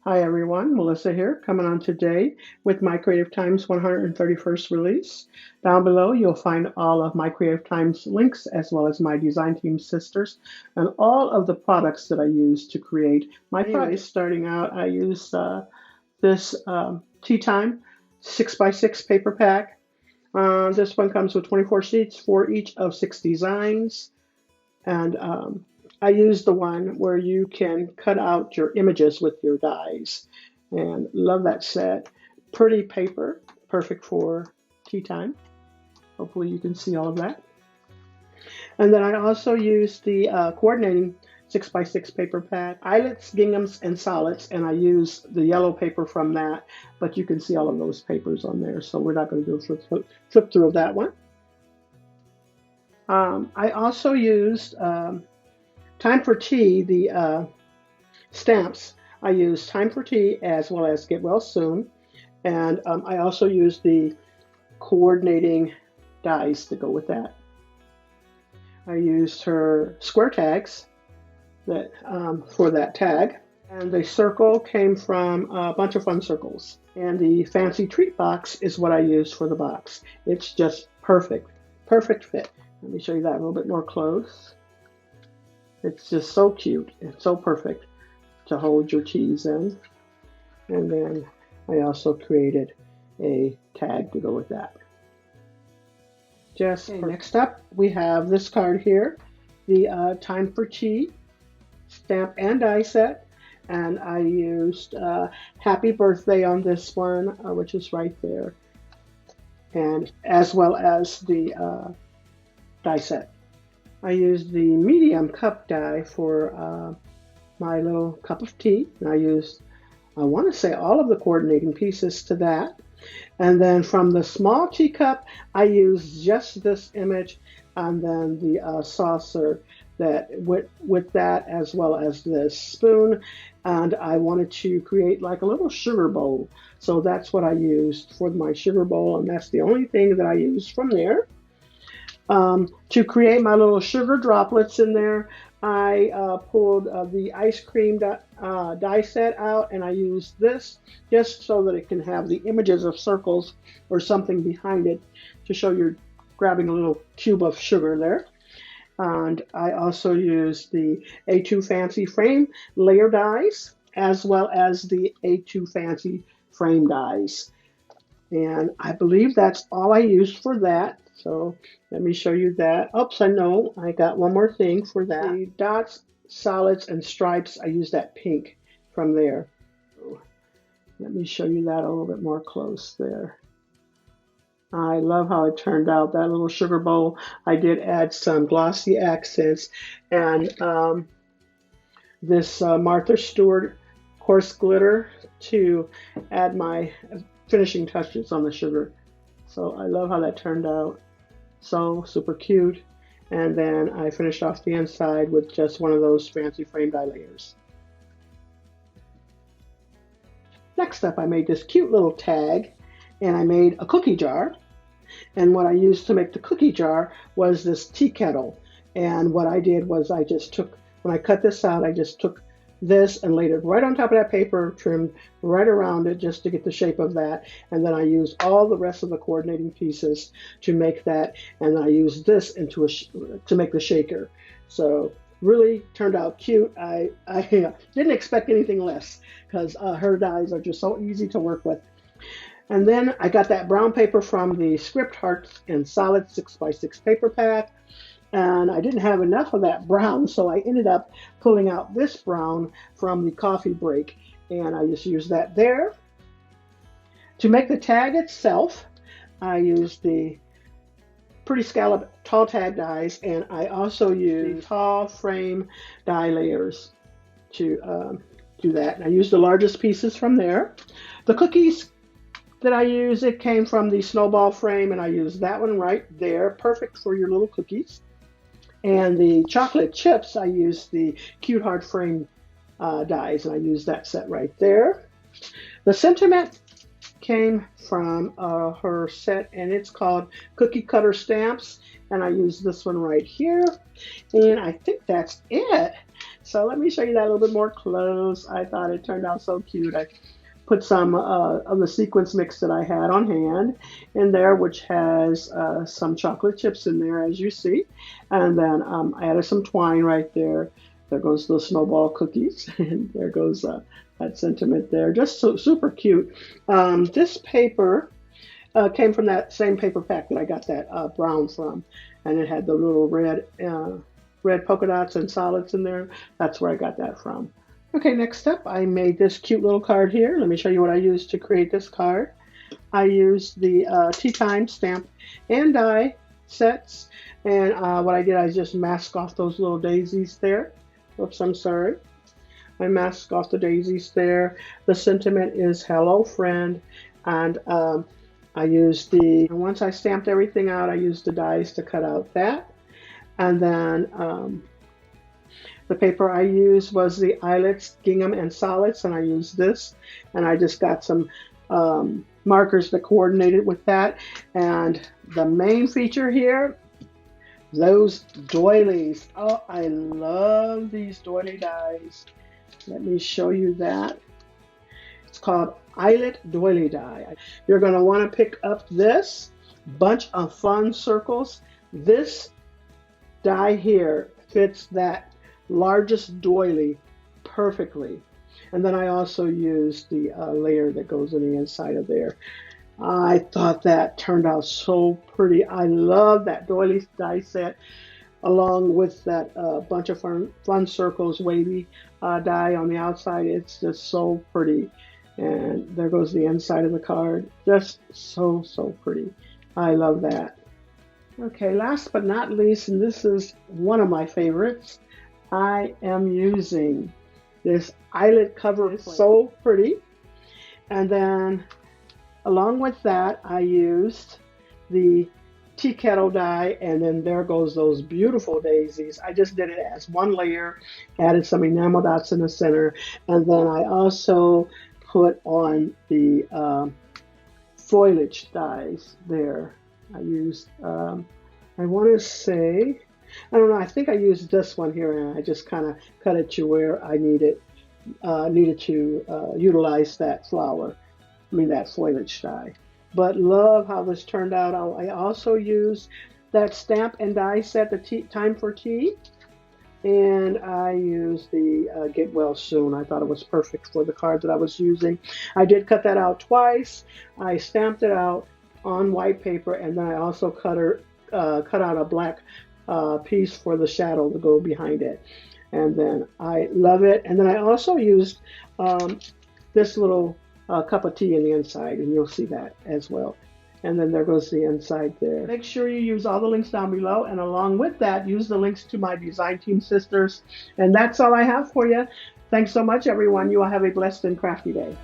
Hi everyone, Melissa here, coming on today with my Creative Times 131st release. Down below you'll find all of my Creative Times links as well as my design team sisters and all of the products that I use to create my project. Starting out, I use this Tea Time 6x6 paper pack. This one comes with 24 sheets for each of 6 designs. And I use the one where you can cut out your images with your dies. And love that set. Pretty paper, perfect for tea time. Hopefully you can see all of that. And then I also use the coordinating 6x6 paper pack, eyelets, ginghams, and solids, and I use the yellow paper from that, but you can see all of those papers on there, so we're not going to do a flip through of that one. I also used Time for Tea, the stamps. I used Time for Tea as well as Get Well Soon. And I also used the coordinating dies to go with that. I used her square tags that for that tag. And the circle came from a bunch of fun circles. And the fancy treat box is what I used for the box. It's just perfect, perfect fit. Let me show you that a little bit more close. It's just so cute. It's so perfect to hold your teas in. And then I also created a tag to go with that. Next up, we have this card here, the Time for Tea stamp and die set. And I used Happy Birthday on this one, which is right there. And as well as the die set. I used the medium cup die for my little cup of tea. And I want to say all of the coordinating pieces to that. And then from the small teacup, I used just this image and then the saucer that with that, as well as this spoon. And I wanted to create like a little sugar bowl. So that's what I used for my sugar bowl, and that's the only thing that I used from there. To create my little sugar droplets in there, I pulled the ice cream die set out, and I used this just so that it can have the images of circles or something behind it to show you're grabbing a little cube of sugar there. And I also used the A2 Fancy Frame layer dies as well as the A2 Fancy Frame dies. And I believe that's all I used for that. So let me show you that. Oops, I know I got one more thing for that. The dots, solids, and stripes, I used that pink from there. So let me show you that a little bit more close there. I love how it turned out, that little sugar bowl. I did add some glossy accents and this Martha Stewart coarse glitter to add my finishing touches on the sugar. So I love how that turned out. So super cute. And then I finished off the inside with just one of those fancy frame die layers. Next up, I made this cute little tag, and I made a cookie jar. And what I used to make the cookie jar was this tea kettle. And what I did was I just took, when I cut this out, I just took this and laid it right on top of that paper, trimmed right around it just to get the shape of that. And then I used all the rest of the coordinating pieces to make that. And then I used this to make the shaker. So really turned out cute. I didn't expect anything less because her dies are just so easy to work with. And then I got that brown paper from the Script Hearts and Solid 6x6 paper pack. And I didn't have enough of that brown, so I ended up pulling out this brown from the coffee break. And I just used that there. To make the tag itself, I used the Pretty Scallop tall tag dies, and I also used the tall frame die layers to do that. And I used the largest pieces from there. The cookies that I use, it came from the snowball frame, and I used that one right there, perfect for your little cookies. And the chocolate chips, I used the Cute Heart frame dies, and I used that set right there. The sentiment came from her set, and it's called Cookie Cutter Stamps, and I used this one right here. And I think that's it. So let me show you that a little bit more close. I thought it turned out so cute. I put some of the sequence mix that I had on hand in there, which has some chocolate chips in there, as you see. And then I added some twine right there. There goes the snowball cookies. And there goes that sentiment there. Just so super cute. This paper came from that same paper pack that I got that brown from. And it had the little red polka dots and solids in there. That's where I got that from. Okay, next up, I made this cute little card here. Let me show you what I used to create this card. I used the Tea Time stamp and die sets. And what I did, I just masked off those little daisies there. Oops, I'm sorry. I masked off the daisies there. The sentiment is hello, friend. And I used once I stamped everything out, I used the dies to cut out that. And then the paper I used was the eyelets, gingham, and solids, and I used this. And I just got some markers that coordinated with that. And the main feature here, those doilies. Oh, I love these doily dies. Let me show you that. It's called Eyelet Doily Die. You're going to want to pick up this bunch of fun circles. This die here fits that largest doily perfectly. And then I also used the layer that goes in the inside of there. I thought that turned out so pretty. I love that doily die set along with that bunch of fun circles, wavy die on the outside. It's just so pretty. And there goes the inside of the card. Just so, so pretty. I love that. Okay, last but not least, and this is one of my favorites, I am using this eyelet cover. It's so pretty. And then along with that, I used the tea kettle die, and then there goes those beautiful daisies. I just did it as one layer, added some enamel dots in the center, and then I also put on the foliage dies there. I used, I want to say, I don't know, I think I used this one here, and I just kind of cut it to where I needed to utilize that that foliage die. But love how this turned out. I also used that stamp and die set, the Time for Tea, and I used the Get Well Soon. I thought it was perfect for the card that I was using. I did cut that out twice. I stamped it out on white paper, and then I also cut out a black piece for the shadow to go behind it. And then I love it. And then I also used this little cup of tea in the inside, and you'll see that as well. And then there goes the inside there. Make sure you use all the links down below, and along with that, use the links to my Design Team sisters. And that's all I have for you. Thanks so much, everyone. You all have a blessed and crafty day.